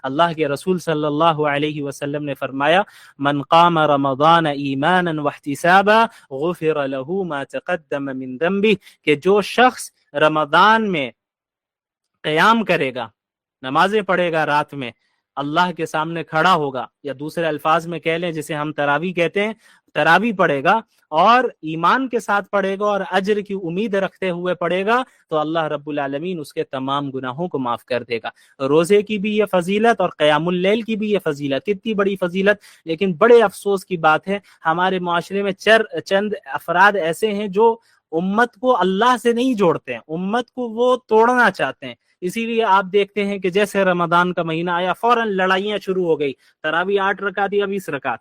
اللہ کے رسول صلی اللہ علیہ وسلم نے فرمایا من قام رمضان ایمانا واحتسابا غفر له ما تقدم من ذنبه، کہ جو شخص رمضان میں قیام کرے گا، نمازیں پڑھے گا، رات میں اللہ کے سامنے کھڑا ہوگا، یا دوسرے الفاظ میں کہہ لیں جسے ہم تراویح کہتے ہیں، تراویح پڑھے گا اور ایمان کے ساتھ پڑھے گا اور اجر کی امید رکھتے ہوئے پڑھے گا، تو اللہ رب العالمین اس کے تمام گناہوں کو معاف کر دے گا۔ روزے کی بھی یہ فضیلت اور قیام اللیل کی بھی یہ فضیلت، اتنی بڑی فضیلت، لیکن بڑے افسوس کی بات ہے ہمارے معاشرے میں چند افراد ایسے ہیں جو امت کو اللہ سے نہیں جوڑتے ہیں، امت کو وہ توڑنا چاہتے ہیں۔ اسی لیے آپ دیکھتے ہیں کہ جیسے رمضان کا مہینہ آیا فوراً لڑائیاں شروع ہو گئی، تراویح 8 رکعت یا 20 رکعت،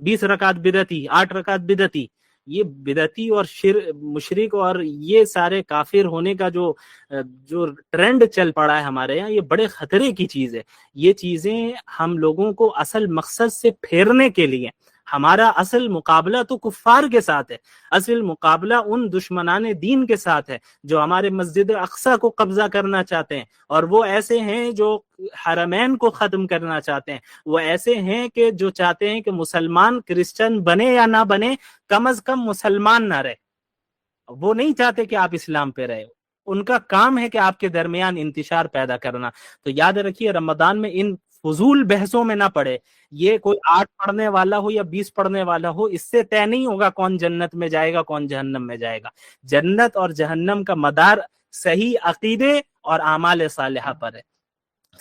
20 رکعت بدعتی، 8 رکعت بدعتی۔ یہ بدعتی اور مشرک اور یہ سارے کافر ہونے کا جو ٹرینڈ چل پڑا ہے ہمارے یہاں، یہ بڑے خطرے کی چیز ہے۔ یہ چیزیں ہم لوگوں کو اصل مقصد سے پھیرنے کے لیے، ہمارا اصل مقابلہ تو کفار کے ساتھ ہے، اصل مقابلہ ان دشمنان دین کے ساتھ ہے جو ہمارے مسجد اقصی کو قبضہ کرنا چاہتے ہیں، اور وہ ایسے ہیں جو حرمین کو ختم کرنا چاہتے ہیں، وہ ایسے ہیں کہ جو چاہتے ہیں کہ مسلمان کرسچن بنے یا نہ بنے، کم از کم مسلمان نہ رہے۔ وہ نہیں چاہتے کہ آپ اسلام پہ رہے، ان کا کام ہے کہ آپ کے درمیان انتشار پیدا کرنا۔ تو یاد رکھیے رمضان میں ان فضول بحثوں میں نہ پڑے۔ یہ کوئی 8 پڑھنے والا ہو یا 20 پڑھنے والا ہو، اس سے طے نہیں ہوگا کون جنت میں جائے گا کون جہنم میں جائے گا۔ جنت اور جہنم کا مدار صحیح عقیدے اور اعمال صالحہ پر ہے،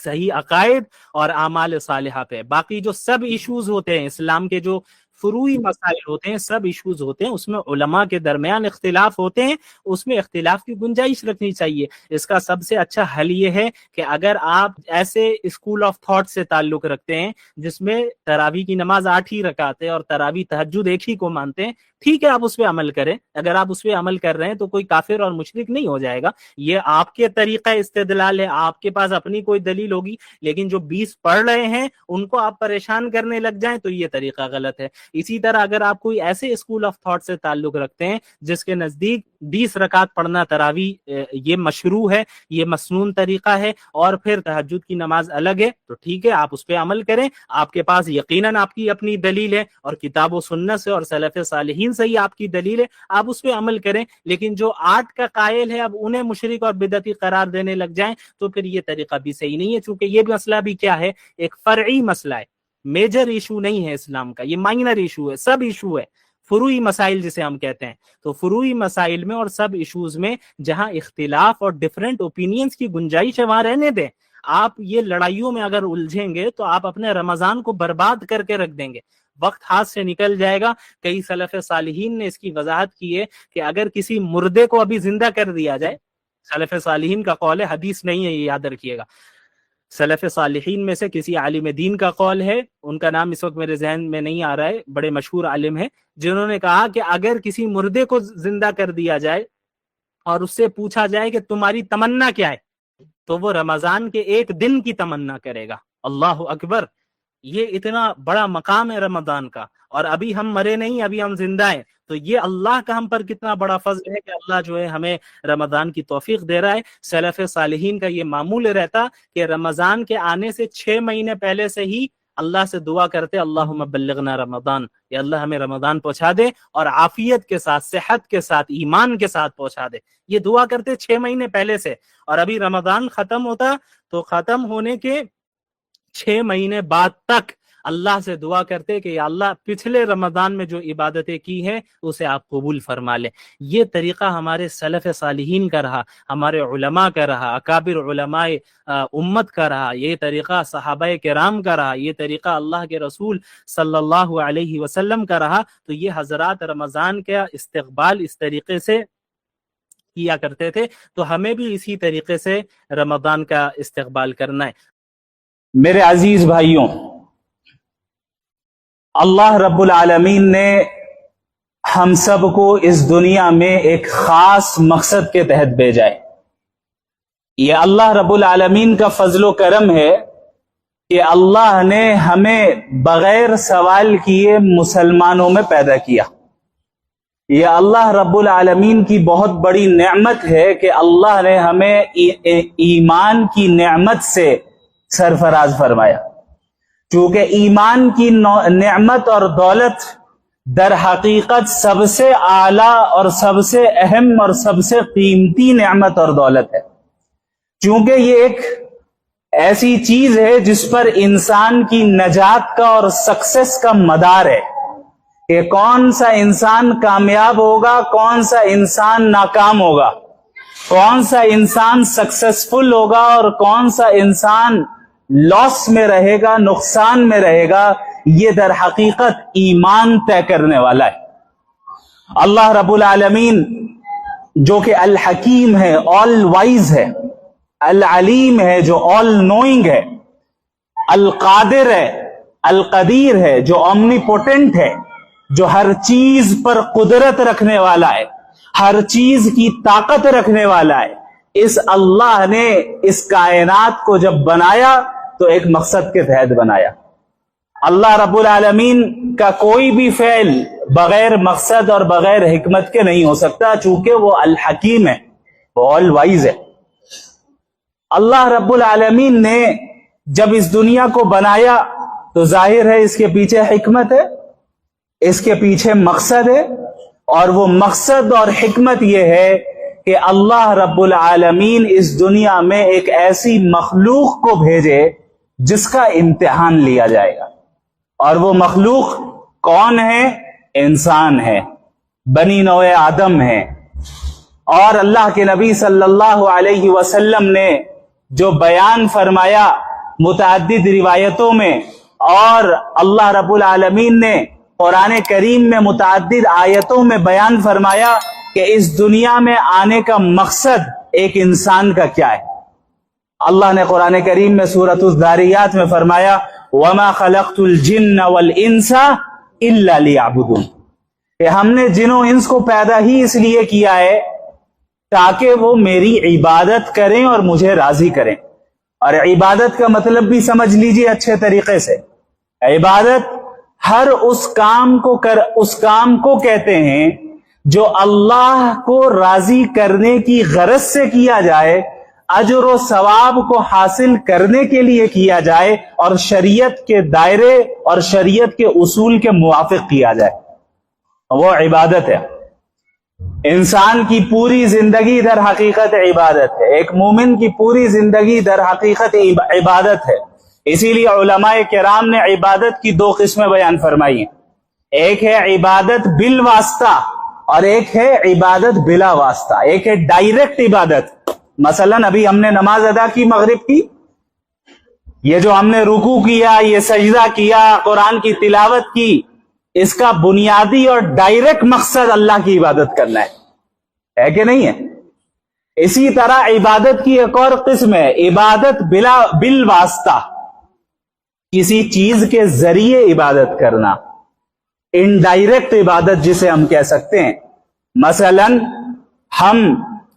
صحیح عقائد اور اعمال صالحہ پہ۔ باقی جو سب ایشوز ہوتے ہیں، اسلام کے جو فروعی مسائل ہوتے ہیں، سب ایشوز ہوتے ہیں، اس میں علماء کے درمیان اختلاف ہوتے ہیں، اس میں اختلاف کی گنجائش رکھنی چاہیے۔ اس کا سب سے اچھا حل یہ ہے کہ اگر آپ ایسے اسکول آف تھاٹ سے تعلق رکھتے ہیں جس میں تراویح کی نماز 8 ہی رکعت ہے اور تراویح تہجد ایک ہی کو مانتے ہیں، ٹھیک ہے، آپ اس پہ عمل کریں۔ اگر آپ اس پہ عمل کر رہے ہیں تو کوئی کافر اور مشرک نہیں ہو جائے گا، یہ آپ کے طریقہ استدلال ہے، آپ کے پاس اپنی کوئی دلیل ہوگی۔ لیکن جو 20 پڑھ رہے ہیں ان کو آپ پریشان کرنے لگ جائیں تو یہ طریقہ غلط ہے۔ اسی طرح اگر آپ کوئی ایسے اسکول آف تھاٹ سے تعلق رکھتے ہیں جس کے نزدیک 20 رکعت پڑھنا تراویح یہ مشروع ہے، یہ مسنون طریقہ ہے، اور پھر تہجد کی نماز الگ ہے، تو ٹھیک ہے، آپ اس پہ عمل کریں۔ آپ کے پاس یقیناً آپ کی اپنی دلیل ہے، اور کتاب و سنت سے اور سلف صالحین سے ہی آپ کی دلیل ہے، آپ اس پہ عمل کریں۔ لیکن جو 8 کا قائل ہے اب انہیں مشرک اور بدعتی قرار دینے لگ جائیں تو پھر یہ طریقہ بھی صحیح نہیں ہے، چونکہ یہ مسئلہ بھی کیا ہے، ایک فرعی مسئلہ ہے، میجر ایشو نہیں ہے اسلام کا، یہ مائنر ایشو ہے، سب ایشو ہے، فروعی مسائل جسے ہم کہتے ہیں۔ تو فروعی مسائل میں اور سب ایشوز میں جہاں اختلاف اور ڈیفرنٹ اوپینینز کی گنجائش ہے وہاں رہنے دیں۔ آپ یہ لڑائیوں میں اگر الجھیں گے تو آپ اپنے رمضان کو برباد کر کے رکھ دیں گے، وقت ہاتھ سے نکل جائے گا۔ کئی سلف صالحین نے اس کی وضاحت کی ہے کہ اگر کسی مردے کو ابھی زندہ کر دیا جائے، سلف صالحین کا قول ہے، حدیث نہیں ہے، یہ یاد رکھیے گا، سلف صالحین میں سے کسی عالم دین کا قول ہے، ان کا نام اس وقت میرے ذہن میں نہیں آ رہا ہے، بڑے مشہور عالم ہے، جنہوں نے کہا کہ اگر کسی مردے کو زندہ کر دیا جائے اور اس سے پوچھا جائے کہ تمہاری تمنا کیا ہے، تو وہ رمضان کے 1 دن کی تمنا کرے گا۔ اللہ اکبر! یہ اتنا بڑا مقام ہے رمضان کا، اور ابھی ہم مرے نہیں، ابھی ہم زندہ ہیں۔ تو یہ اللہ کا ہم پر کتنا بڑا فضل ہے کہ اللہ جو ہے ہمیں رمضان کی توفیق دے رہا ہے۔ سلف صالحین کا یہ معمول رہتا کہ رمضان کے آنے سے 6 مہینے پہلے سے ہی اللہ سے دعا کرتے، اللہم بلغنا رمضان، یا اللہ ہمیں رمضان پہنچا دے اور عافیت کے ساتھ، صحت کے ساتھ، ایمان کے ساتھ پہنچا دے۔ یہ دعا کرتے 6 مہینے پہلے سے، اور ابھی رمضان ختم ہوتا تو ختم ہونے کے 6 مہینے بعد تک اللہ سے دعا کرتے کہ یا اللہ پچھلے رمضان میں جو عبادتیں کی ہیں اسے آپ قبول فرما لیں۔ یہ طریقہ ہمارے سلف صالحین کا رہا، ہمارے علماء کا رہا، اکابر علماء امت کا رہا، یہ طریقہ صحابہ کرام کا رہا، یہ طریقہ اللہ کے رسول صلی اللہ علیہ وسلم کا رہا۔ تو یہ حضرات رمضان کا استقبال اس طریقے سے کیا کرتے تھے، تو ہمیں بھی اسی طریقے سے رمضان کا استقبال کرنا ہے۔ میرے عزیز بھائیوں، اللہ رب العالمین نے ہم سب کو اس دنیا میں ایک خاص مقصد کے تحت بھیجا ہے۔ یہ اللہ رب العالمین کا فضل و کرم ہے کہ اللہ نے ہمیں بغیر سوال کیے مسلمانوں میں پیدا کیا۔ یہ اللہ رب العالمین کی بہت بڑی نعمت ہے کہ اللہ نے ہمیں ایمان کی نعمت سے سرفراز فرمایا، چونکہ ایمان کی نعمت اور دولت در حقیقت سب سے اعلیٰ اور سب سے اہم اور سب سے قیمتی نعمت اور دولت ہے، چونکہ یہ ایک ایسی چیز ہے جس پر انسان کی نجات کا اور سکسیس کا مدار ہے کہ کون سا انسان کامیاب ہوگا، کون سا انسان ناکام ہوگا، کون سا انسان سکسیسفل ہوگا اور کون سا انسان لاس میں رہے گا، نقصان میں رہے گا، یہ در حقیقت ایمان طے کرنے والا ہے۔ اللہ رب العالمین جو کہ الحکیم ہے، آل وائز ہے، العلیم ہے جو آل نوئنگ ہے، القادر ہے، القدیر ہے جو اومنی پوٹنٹ ہے، جو ہر چیز پر قدرت رکھنے والا ہے، ہر چیز کی طاقت رکھنے والا ہے، اس اللہ نے اس کائنات کو جب بنایا تو ایک مقصد کے تحت بنایا۔ اللہ رب العالمین کا کوئی بھی فعل بغیر مقصد اور بغیر حکمت کے نہیں ہو سکتا، چونکہ وہ الحکیم ہے، وہ آل وائز ہے۔ اللہ رب العالمین نے جب اس دنیا کو بنایا تو ظاہر ہے اس کے پیچھے حکمت ہے، اس کے پیچھے مقصد ہے، اور وہ مقصد اور حکمت یہ ہے کہ اللہ رب العالمین اس دنیا میں ایک ایسی مخلوق کو بھیجے جس کا امتحان لیا جائے گا، اور وہ مخلوق کون ہے؟ انسان ہے، بنی نوع آدم ہے۔ اور اللہ کے نبی صلی اللہ علیہ وسلم نے جو بیان فرمایا متعدد روایتوں میں، اور اللہ رب العالمین نے قرآن کریم میں متعدد آیتوں میں بیان فرمایا کہ اس دنیا میں آنے کا مقصد ایک انسان کا کیا ہے۔ اللہ نے قرآن کریم میں سورۃ الذاریات میں فرمایا وَمَا خَلَقْتُ الْجِنَّ وَالْإِنسَ إِلَّا لِيَعْبُدُونَ، کہ ہم نے جن و انس کو پیدا ہی اس لیے کیا ہے تاکہ وہ میری عبادت کریں اور مجھے راضی کریں۔ اور عبادت کا مطلب بھی سمجھ لیجئے اچھے طریقے سے، عبادت ہر اس کام کو کہتے ہیں جو اللہ کو راضی کرنے کی غرض سے کیا جائے، اجر و ثواب کو حاصل کرنے کے لیے کیا جائے، اور شریعت کے دائرے اور شریعت کے اصول کے موافق کیا جائے، وہ عبادت ہے۔ انسان کی پوری زندگی در حقیقت عبادت ہے، ایک مومن کی پوری زندگی در حقیقت عبادت ہے۔ اسی لیے علماء کرام نے عبادت کی دو قسمیں بیان فرمائی ہیں، ایک ہے عبادت بالواسطہ اور ایک ہے عبادت بلا واسطہ۔ ایک ہے ڈائریکٹ عبادت، مثلا ابھی ہم نے نماز ادا کی مغرب کی، یہ جو ہم نے رکوع کیا، یہ سجدہ کیا، قرآن کی تلاوت کی، اس کا بنیادی اور ڈائریکٹ مقصد اللہ کی عبادت کرنا ہے کہ نہیں ہے؟ اسی طرح عبادت کی ایک اور قسم ہے عبادت بالواسطہ، کسی چیز کے ذریعے عبادت کرنا، انڈائریکٹ عبادت جسے ہم کہہ سکتے ہیں۔ مثلا ہم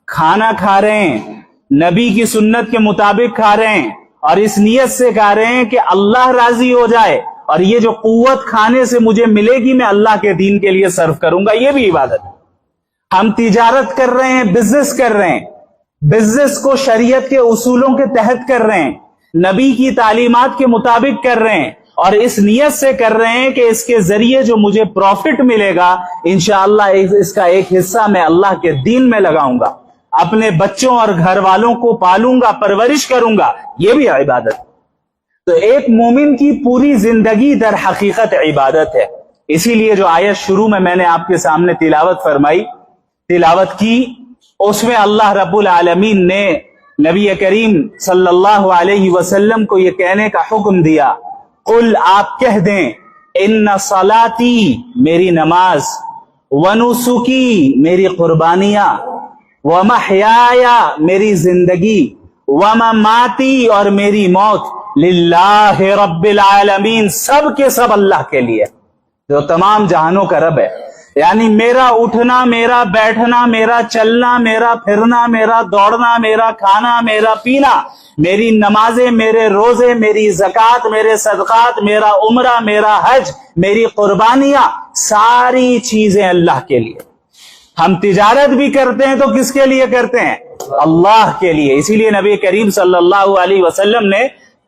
کھانا کھا رہے ہیں، نبی کی سنت کے مطابق کھا رہے ہیں، اور اس نیت سے کھا رہے ہیں کہ اللہ راضی ہو جائے، اور یہ جو قوت کھانے سے مجھے ملے گی میں اللہ کے دین کے لیے صرف کروں گا، یہ بھی عبادت ہے۔ ہم تجارت کر رہے ہیں، بزنس کر رہے ہیں، بزنس کو شریعت کے اصولوں کے تحت کر رہے ہیں، نبی کی تعلیمات کے مطابق کر رہے ہیں، اور اس نیت سے کر رہے ہیں کہ اس کے ذریعے جو مجھے پروفٹ ملے گا انشاءاللہ اس کا ایک حصہ میں اللہ کے دین میں لگاؤں گا، اپنے بچوں اور گھر والوں کو پالوں گا، پرورش کروں گا، یہ بھی عبادت ہے۔ تو ایک مومن کی پوری زندگی در حقیقت عبادت ہے۔ اسی لیے جو آیت شروع میں نے آپ کے سامنے تلاوت کی، اس میں اللہ رب العالمین نے نبی کریم صلی اللہ علیہ وسلم کو یہ کہنے کا حکم دیا، قل، آپ کہہ دیں، ان صلاتی، میری نماز، ونسکی، میری قربانیاں، ومحیایا، میری زندگی، ومماتی، اور میری موت، للہ رب العالمین، سب کے سب اللہ کے لیے جو تمام جہانوں کا رب ہے۔ یعنی میرا اٹھنا، میرا بیٹھنا، میرا چلنا، میرا پھرنا، میرا دوڑنا، میرا کھانا، میرا پینا، میری نمازیں، میرے روزے، میری زکوٰۃ، میرے صدقات، میرا عمرہ، میرا حج، میری قربانیاں، ساری چیزیں اللہ کے لیے۔ ہم تجارت بھی کرتے ہیں تو کس کے لیے کرتے ہیں؟ اللہ کے لیے۔ اسی لیے نبی کریم صلی اللہ علیہ وسلم نے